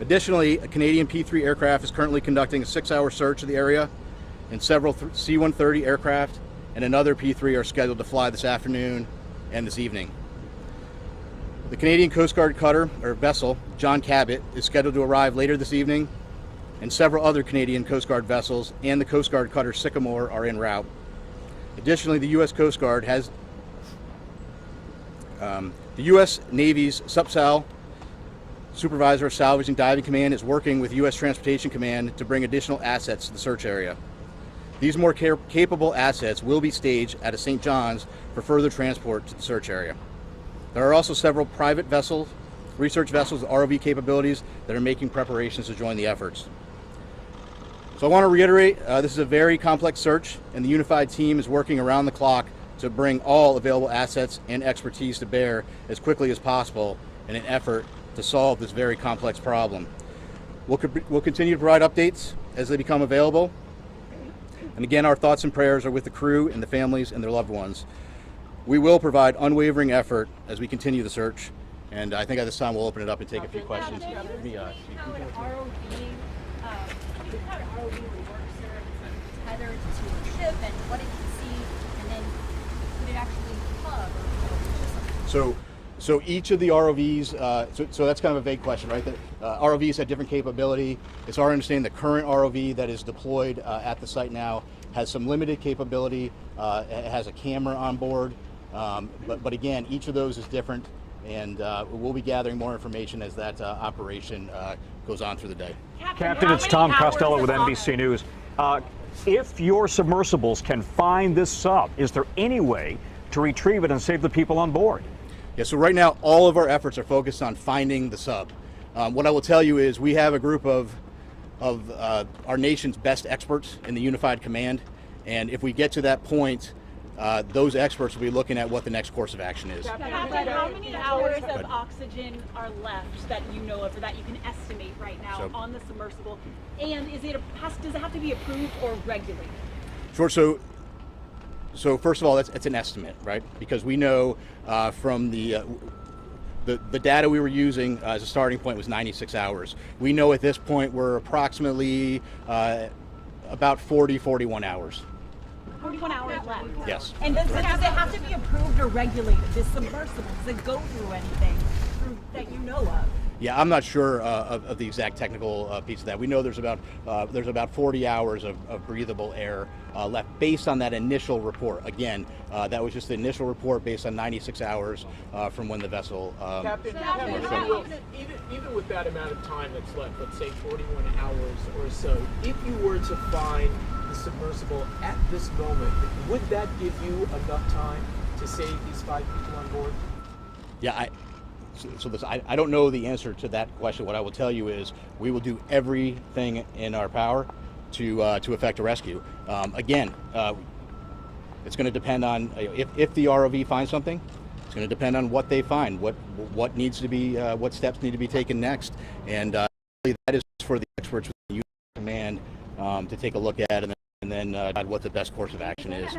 Additionally, a Canadian P-3 aircraft is currently conducting a 6-hour search of the area, and several C-130 aircraft and another P-3 are scheduled to fly this afternoon and this evening. The Canadian Coast Guard cutter, or vessel, John Cabot, is scheduled to arrive later this evening, and several other Canadian Coast Guard vessels and the Coast Guard cutter Sycamore are en route. Additionally, the U.S. Coast Guard has the U.S. Navy's SUPSAL, Supervisor of Salvage and Diving Command, is working with U.S. Transportation Command to bring additional assets to the search area. These more capable assets will be staged out of St. John's for further transport to the search area. There are also several private vessels, research vessels with ROV capabilities that are making preparations to join the efforts. So I want to reiterate, this is a very complex search, and the unified team is working around the clock to bring all available assets and expertise to bear as quickly as possible in an effort to solve this very complex problem. We'll continue to provide updates as they become available. And again, our thoughts and prayers are with the crew and the families and their loved ones. We will provide unwavering effort as we continue the search. And I think at this time we'll open it up and take a few questions. How an ROV works, sir? It's tethered to a ship and what it can see, and then could it actually hug or something? So each of the ROVs, so that's kind of a vague question, right? ROVs have different capability. It's our understanding the current ROV that is deployed at the site now has some limited capability. It has a camera on board, but again, each of those is different, and we'll be gathering more information as that operation goes on through the day. Captain, it's Tom Costello with NBC News. If your submersibles can find this sub, is there any way to retrieve it and save the people on board? Yeah, so right now all of our efforts are focused on finding the sub. What I will tell you is we have a group of our nation's best experts in the Unified Command, and if we get to that point, those experts will be looking at what the next course of action is. Captain, how many hours of oxygen are left that you know of, or that you can estimate right now on the submersible? And does it have to be approved or regulated? Sure. So first of all, it's an estimate, right? Because we know from the data we were using as a starting point was 96 hours. We know at this point we're approximately about 41 hours. 41 hours left. Yes. And does it have to be approved or regulated, this submersible? Does it go through anything that you know of? Yeah, I'm not sure of the exact technical piece of that. We know there's about 40 hours of breathable air left based on that initial report. Again, that was just the initial report based on 96 hours from when the vessel. Captain, even with that amount of time that's left, let's say 41 hours or so, if you were to find the submersible at this moment, would that give you enough time to save these 5 people on board? Yeah, I don't know the answer to that question. What I will tell you is we will do everything in our power to effect a rescue. Again, it's going to depend on if the ROV finds something. It's going to depend on what they find, what needs to be, what steps need to be taken next, and that is for the experts with the command to take a look at, and then decide what the best course of action is. It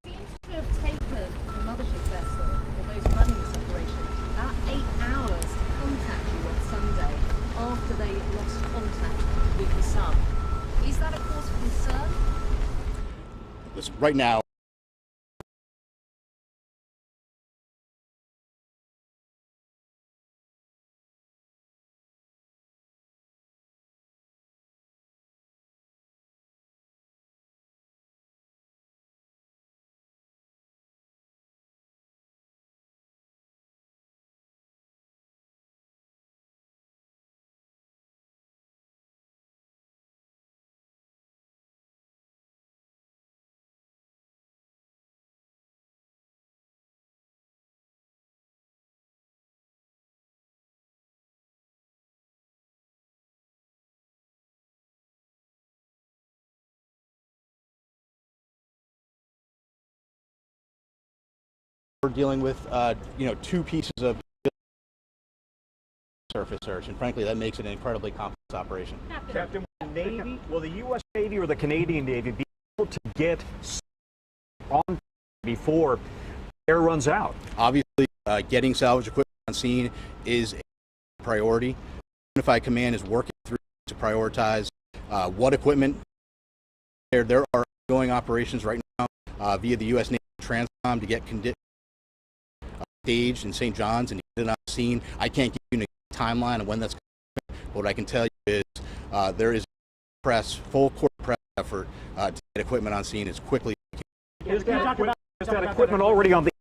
seems to have taken the mothership vessel, or those running this operation, about 8 hours to contact you on Sunday after they lost contact with the sub. Is that a cause for concern? Listen, right now, we're dealing with two pieces of surface search, and frankly that makes it an incredibly complex operation. Captain, will the U.S. Navy or the Canadian Navy be able to get on before air runs out? Obviously, getting salvage equipment on scene is priority. Unified Command is working through to prioritize what equipment. There are ongoing operations right now via the U.S. Navy Transcom to get staged in St. John's and get it on the scene. I can't give you a timeline of when that's going to happen. What I can tell you is there is full court press effort to get equipment on scene as quickly as we can. Is that equipment already on the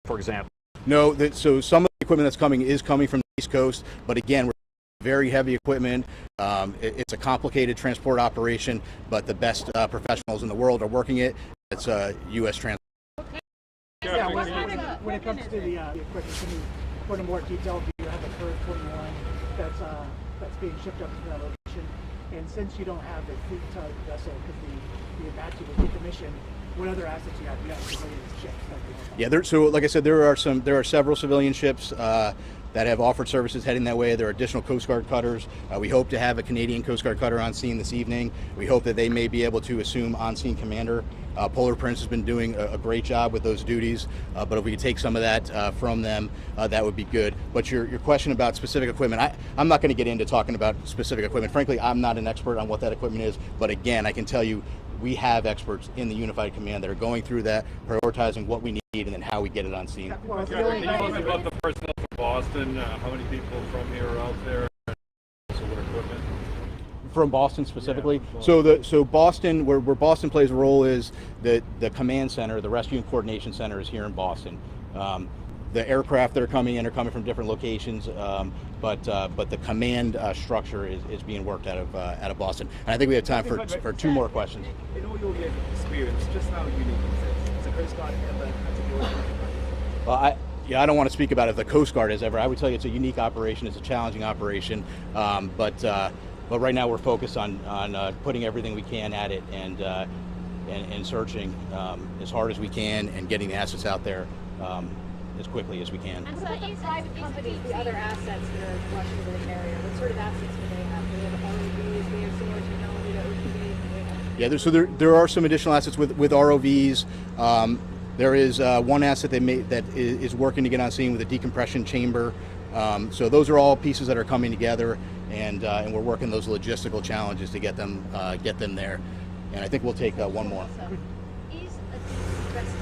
for example? No, so some of the equipment that's coming is coming from the East Coast, but again, we're very heavy equipment. It's a complicated transport operation, but the best professionals in the world are working it. It's U.S. transport. Yeah, when it comes to the equipment, can you put in more detail? Do you have a curve 21 that's being shipped up to that location? And since you don't have a fleet tug vessel because the Apache was decommissioned, what other assets you have? You have civilian ships that Yeah, so like I said, there are several civilian ships that have offered services heading that way. There are additional Coast Guard cutters. We hope to have a Canadian Coast Guard cutter on scene this evening. We hope that they may be able to assume on-scene commander. Polar Prince has been doing a great job with those duties, but if we could take some of that from them, that would be good. But your question about specific equipment, I'm not going to get into talking about specific equipment. Frankly, I'm not an expert on what that equipment is, but again, I can tell you we have experts in the Unified Command that are going through that, prioritizing what we need, and then how we get it on scene. Can you talk about the personnel from Boston? How many people from here are out there? So what equipment? From Boston specifically. Yeah, So Boston, where Boston plays a role is the command center, the rescue and coordination center is here in Boston. The aircraft that are coming in are coming from different locations, but the command structure is being worked out of Boston. And I think we have time for two more questions. In all your years of experience, just how unique is it? Has the Coast Guard ever had to deal with it? Well, I don't want to speak about if the Coast Guard has ever. I would tell you it's a unique operation. It's a challenging operation, but right now we're focused on putting everything we can at it and searching as hard as we can and getting the assets out there as quickly as we can. And so these private companies, the other assets that are flushing into the area, what sort of assets do they have? Do they have ROVs? Do they have similar technology to OPVs? Yeah, there are some additional assets with ROVs. There is one asset that is working to get on scene with a decompression chamber. So those are all pieces that are coming together, and we're working those logistical challenges to get them there. And I think we'll take one more. Is a rescue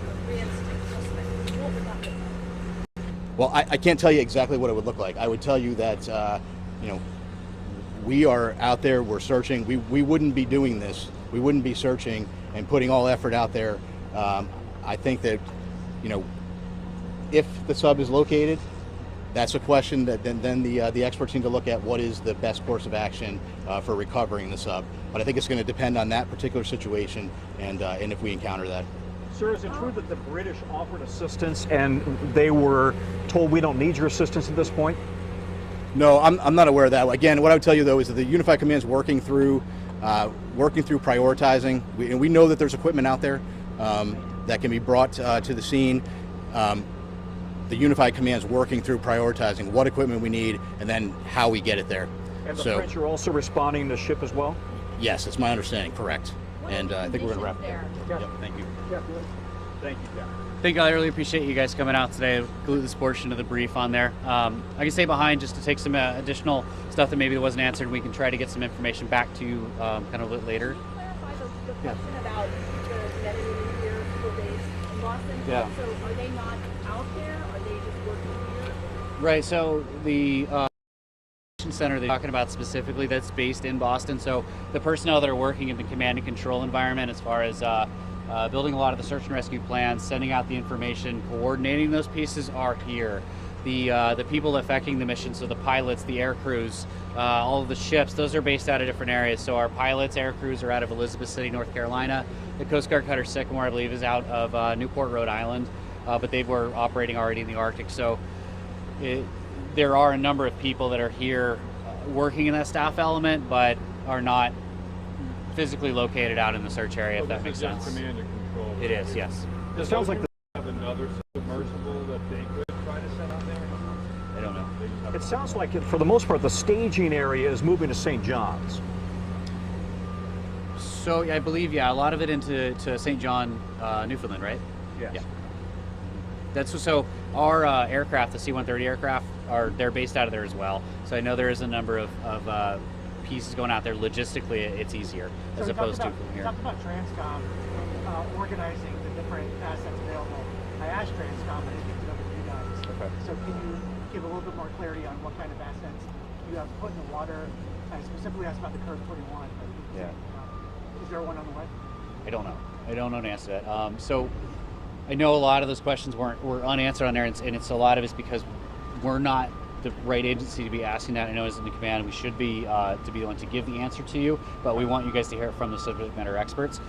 a realistic prospect? What would that look like? Well, I can't tell you exactly what it would look like. I would tell you that we are out there, we're searching. We wouldn't be doing this. We wouldn't be searching and putting all effort out there. I think that if the sub is located, that's a question that then the experts need to look at what is the best course of action for recovering the sub. But I think it's going to depend on that particular situation and if we encounter that. Sir, is it true that the British offered assistance and they were told we don't need your assistance at this point? No, I'm not aware of that. Again, what I would tell you though is that the Unified Command is working through prioritizing. We know that there's equipment out there that can be brought to the scene. The Unified Command is working through prioritizing what equipment we need and then how we get it there. And the French are also responding to ship as well? Yes, it's my understanding, correct. And I think we're going to wrap it there. Yep, thank you. Thank you, Jeff. Thank you. I really appreciate you guys coming out today. Glue this portion of the brief on there. I can stay behind just to take some additional stuff that maybe wasn't answered. We can try to get some information back to you kind of a bit later. Can you clarify the question about the dedicated here for base in Boston? Yeah. So are they not out there? Are they just working here? Right. So the center they're talking about specifically that's based in Boston. So the personnel that are working in the command and control environment, as far as building a lot of the search and rescue plans, sending out the information, coordinating those pieces, are here. The people affecting the mission, so the pilots, the air crews, all of the ships, those are based out of different areas. So our pilots, air crews are out of Elizabeth City, North Carolina. The Coast Guard cutter Sycamore, I believe, is out of Newport, Rhode Island, but they were operating already in the Arctic. So there are a number of people that are here working in that staff element, but are not physically located out in the search area, if that makes sense. Command and control. It is, yes. It sounds like have another submersible that they could try to set out there. I don't know. it sounds like, for the most part, the staging area is moving to St. John's. So I believe, yeah, a lot of it into St. John, Newfoundland, right? Yes. Yeah. So our aircraft, the C-130 aircraft, they're based out of there as well. So I know there is a number of pieces going out there. Logistically, it's easier as opposed to from here. Talk about Transcom and organizing the different assets available. I asked Transcom, and I think it's over to you guys. Okay. So can you give a little bit more clarity on what kind of assets you have put in the water? I specifically asked about the Curve 21, but Yeah. Is there one on the way? I don't know. I don't know the answer to that. So I know a lot of those questions were unanswered on there, and it's a lot of it's because we're not the right agency to be asking that. I know as in the command we should be to be the one to give the answer to you, but we want you guys to hear it from the subject matter experts.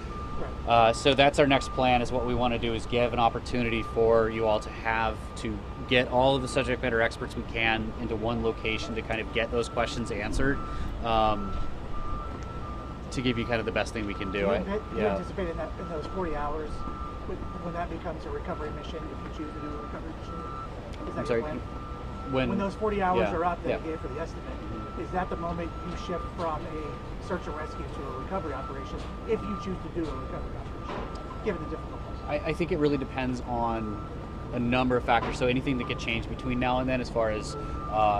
So that's our next plan. Is what we want to do is give an opportunity for you all to get all of the subject matter experts we can into one location to kind of get those questions answered. To give you kind of the best thing we can do. Do you anticipate in those 40 hours when that becomes a recovery mission, if you choose to do a recovery mission? Is that I'm sorry. your plan? When those 40 hours are up that you gave for the estimate, is that the moment you shift from a search and rescue to a recovery operation, if you choose to do a recovery operation, given the difficulties? I think it really depends on a number of factors. So anything that could change between now and then, as far as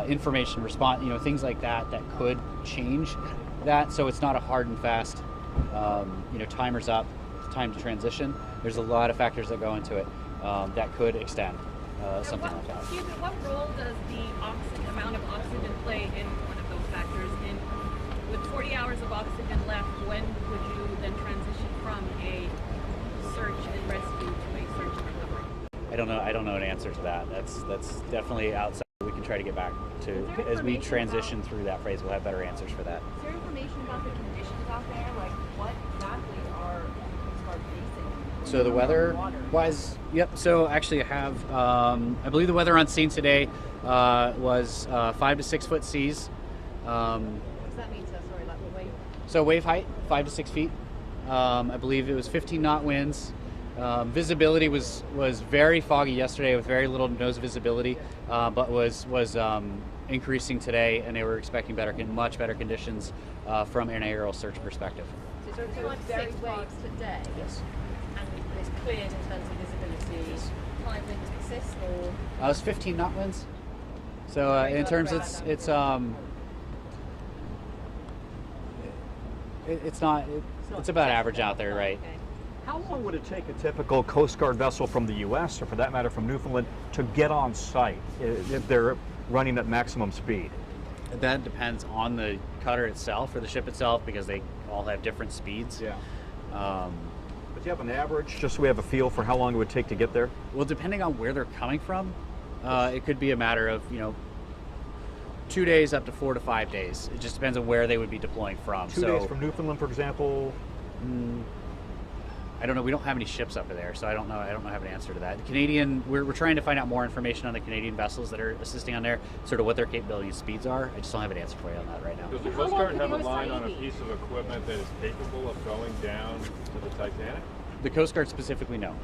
information response, things like that could change that. So it's not a hard and fast, timer's up, time to transition. There's a lot of factors that go into it that could extend something like that. Excuse me, what role does the amount of oxygen play in one of those factors? And with 40 hours of oxygen left, when would you then transition from a search and rescue to a search and recovery? I don't know an answer to that. That's definitely outside. We can try to get back to as we transition through that phrase. We'll have better answers for that. Is there information about the conditions out there? Like what exactly are Coast Guard facing? So the weather wise, yep. So actually I have, I believe the weather on scene today was 5 to 6 foot seas. What does that mean, sir? Sorry, like what wave? So wave height, 5 to 6 feet. I believe it was 15 knot winds. Visibility was very foggy yesterday with very little nose visibility, but was increasing today, and they were expecting much better conditions from an aerial search perspective. So it's like 6 waves today? Yes. And it's cleared in terms of visibility. Yes. High winds persist, or? It was 15 knot winds. So in terms, it's about average out there, right? Okay. How long would it take a typical Coast Guard vessel from the U.S., or for that matter from Newfoundland, to get on site if they're running at maximum speed? That depends on the cutter itself or the ship itself, because they all have different speeds. Yeah. But do you have an average, just so we have a feel for how long it would take to get there? Well, depending on where they're coming from, it could be a matter of 2 days up to 4 to 5 days. It just depends on where they would be deploying from. 2 days from Newfoundland, for example. I don't know. We don't have any ships up there, so I don't know. I don't have an answer to that. The Canadian, we're trying to find out more information on the Canadian vessels that are assisting on there, sort of what their capability and speeds are. I just don't have an answer for you on that right now. Does the Coast Guard have a line on a piece of equipment that is capable of going down to the Titanic? The Coast Guard specifically, no.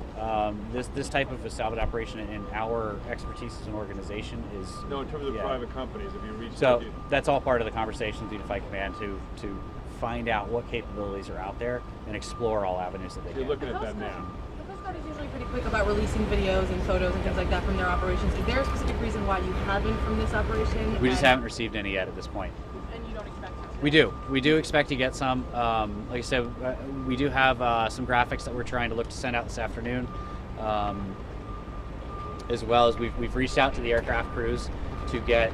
This type of a salvage operation in our expertise as an organization is... No, in terms of private companies, if you reach... So that's all part of the conversation with Unified Command to find out what capabilities are out there and explore all avenues that they can. You're looking at that now. The Coast Guard is usually pretty quick about releasing videos and photos and things like that from their operations. Is there a specific reason why you haven't from this operation? We just haven't received any yet at this point. And you don't expect to? We do expect to get some. Like I said, we do have some graphics that we're trying to look to send out this afternoon, as well as we've reached out to the aircraft crews to get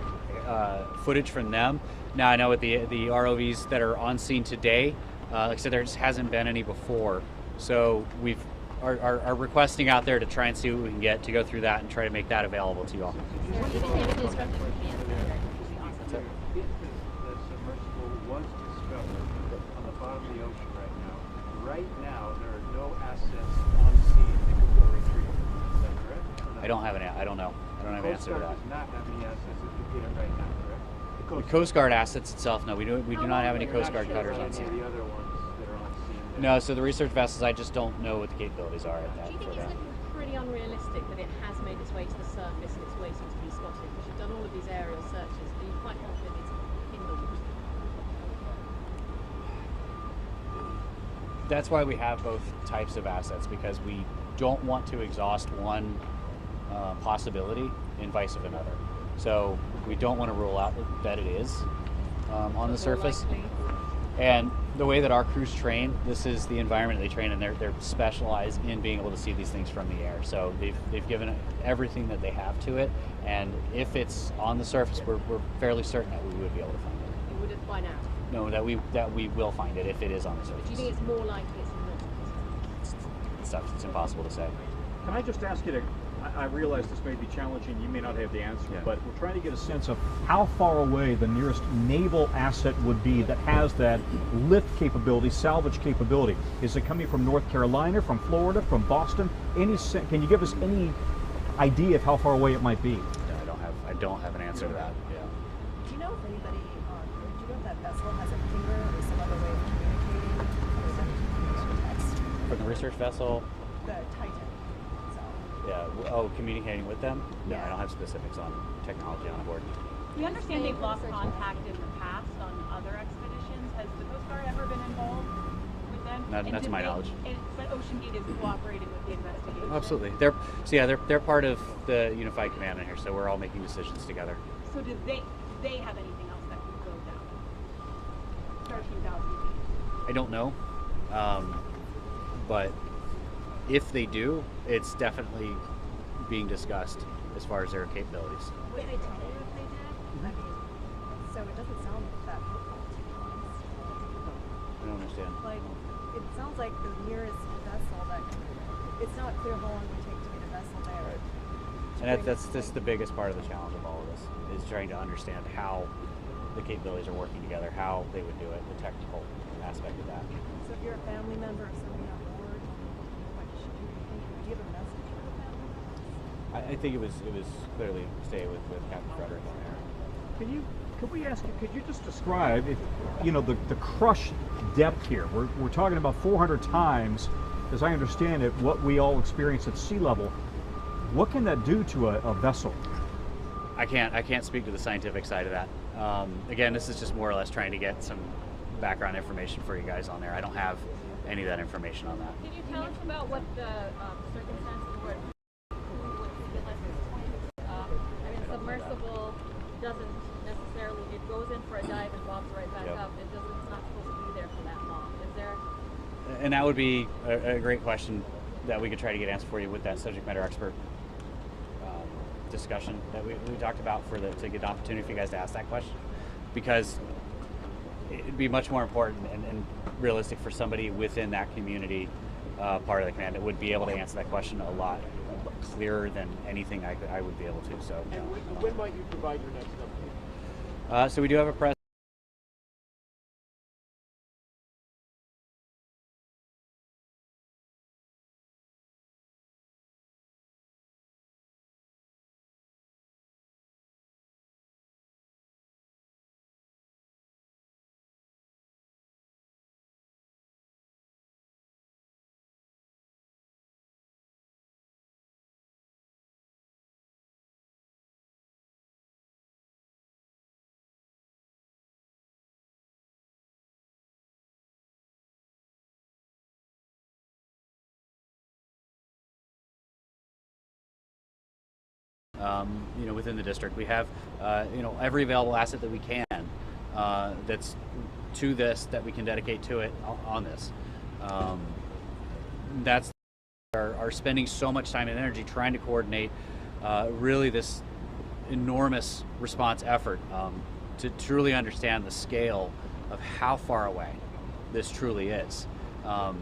footage from them. Now I know with the ROVs that are on scene today, like I said, there just hasn't been any before, so we are requesting out there to try and see what we can get to go through that and try to make that available to you all. If the submersible was discovered on the bottom of the ocean right now there are no assets on scene that could go retrieve it. Is that correct? I don't have an answer to that. Coast Guard does not have any assets that could get it right now, correct? The Coast Guard assets itself, no, we do not have any Coast Guard cutters on scene. Any of the other ones that are on scene? No, so the research vessels, I just don't know what the capabilities are at that. Do you think it's pretty unrealistic that it has made its way to the surface and its way seems to be spotted? Because you've done all of these aerial searches. Are you quite confident it's in the water? That's why we have both types of assets, because we don't want to exhaust one possibility and vice of another. So we don't want to rule out that it is on the surface. And the way that our crews train, this is the environment they train in. They're specialized in being able to see these things from the air. So they've given it everything that they have to it. And if it's on the surface, we're fairly certain that we would be able to find it. You wouldn't by now. No, that we will find it if it is on the surface. Do you think it's more likely it's not? It's impossible to say. Can I just ask you to, I realize this may be challenging, you may not have the answer, but we're trying to get a sense of how far away the nearest naval asset would be that has that lift capability, salvage capability. Is it coming from North Carolina, from Florida, from Boston? Can you give us any idea of how far away it might be? I don't have an answer to that. Yeah. Do you know if anybody do you know if that vessel has a finger or some other way of communicating? Or is that text? From the research vessel? The Titan. Yeah. Oh, communicating with them? No, Yeah. I don't have specifics on technology on board. We understand they've lost contact in the past on other expeditions. Has the Coast Guard ever been involved with them? Not to my knowledge. But Ocean Gate is cooperating with the investigation. Absolutely. They're part of the unified command in here, so we're all making decisions together. So do they have anything else that could go down? 13,000 feet. I don't know, but if they do, it's definitely being discussed as far as their capabilities. Would they tell you if they did? I mean, so it doesn't sound that hopeful, to be honest. I don't understand. Like, it sounds like the nearest vessel that it's not clear how long it would take to get a vessel there. Right. And that's the biggest part of the challenge of all of this, is trying to understand how the capabilities are working together, how they would do it, the technical aspect of that. So if you're a family member or somebody on board, what should you think? Do you have a message for the family members? I think it was clearly stay with Captain Frederick on there. Could we ask you, could you just describe, if, the crush depth here? We're talking about 400 times, as I understand it, what we all experience at sea level. What can that do to a vessel? I can't speak to the scientific side of that. Again, this is just more or less trying to get some background information for you guys on there. I don't have any of that information on that. Can you tell us about what the circumstances were? I mean, submersible doesn't necessarily, it goes in for a dive and bobs right back up. It's not supposed to be there for that long. Is there? And that would be a great question that we could try to get answered for you with that subject matter expert discussion that we talked about to get an opportunity for you guys to ask that question, because it'd be much more important and realistic for somebody within that community part of the command that would be able to answer that question a lot clearer than anything I would be able to. So, And when might you provide your next update? So we do have a press. Within the district, we have every available asset that we can that's to this that we can dedicate to it on this. That's are spending so much time and energy trying to coordinate really this enormous response effort to truly understand the scale of how far away this truly is, and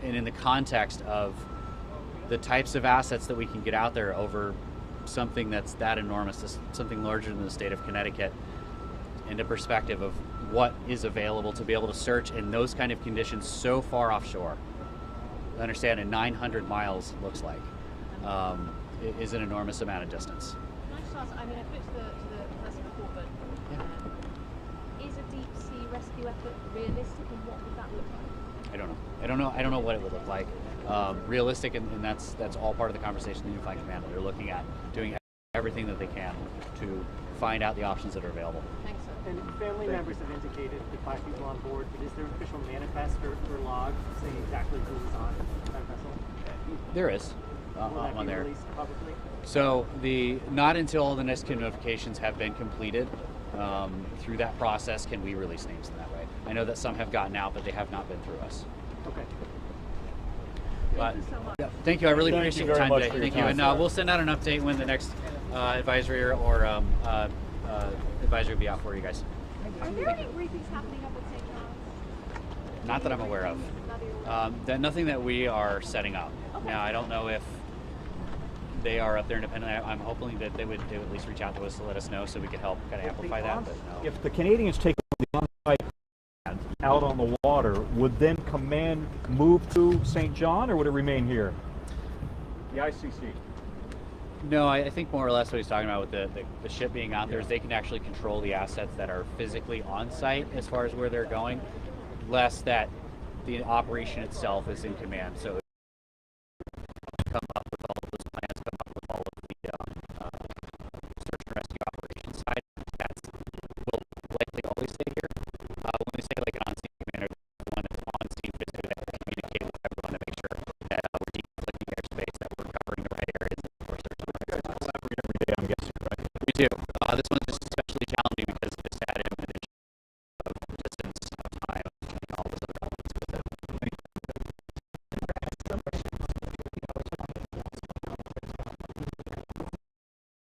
in the context of the types of assets that we can get out there over something that's that enormous, something larger than the state of Connecticut, into perspective of what is available to be able to search in those kind of conditions so far offshore. Understand, 900 miles looks like is an enormous amount of distance. Can I just ask, I mean, I've looked to the press before, but is a deep sea rescue effort realistic, and what would that look like? I don't know what it would look like. Realistic, and that's all part of the conversation the Unified Command. They're looking at doing everything that they can to find out the options that are available. Thanks, sir. And family members have indicated the 5 people on board, but is there an official manifest or log saying exactly who was on that vessel? There is. on there. Released publicly? So not until all the NIST notifications have been completed, through that process can we release names in that way. I know that some have gotten out, but they have not been through us. Okay. But, yeah, thank you. I really Thank appreciate you your very time much today. for your Thank you. time. And we'll send out an update when the next advisory or advisory will be out for you guys. Are there any briefings happening up at St. John's? Not that I'm aware of. Nothing that we are setting up. Now, I don't know if they are up there independently. I'm hoping that they would at least reach out to us to let us know so we could help kind of amplify that. But no. If the Canadians take the on-site command out on the water, would then command move to St. John, or would it remain here? The ICC. No, I think more or less what he's talking about with the ship being out there is they can actually control the assets that are physically on site as far as where they're going, less that the operation itself is in command. So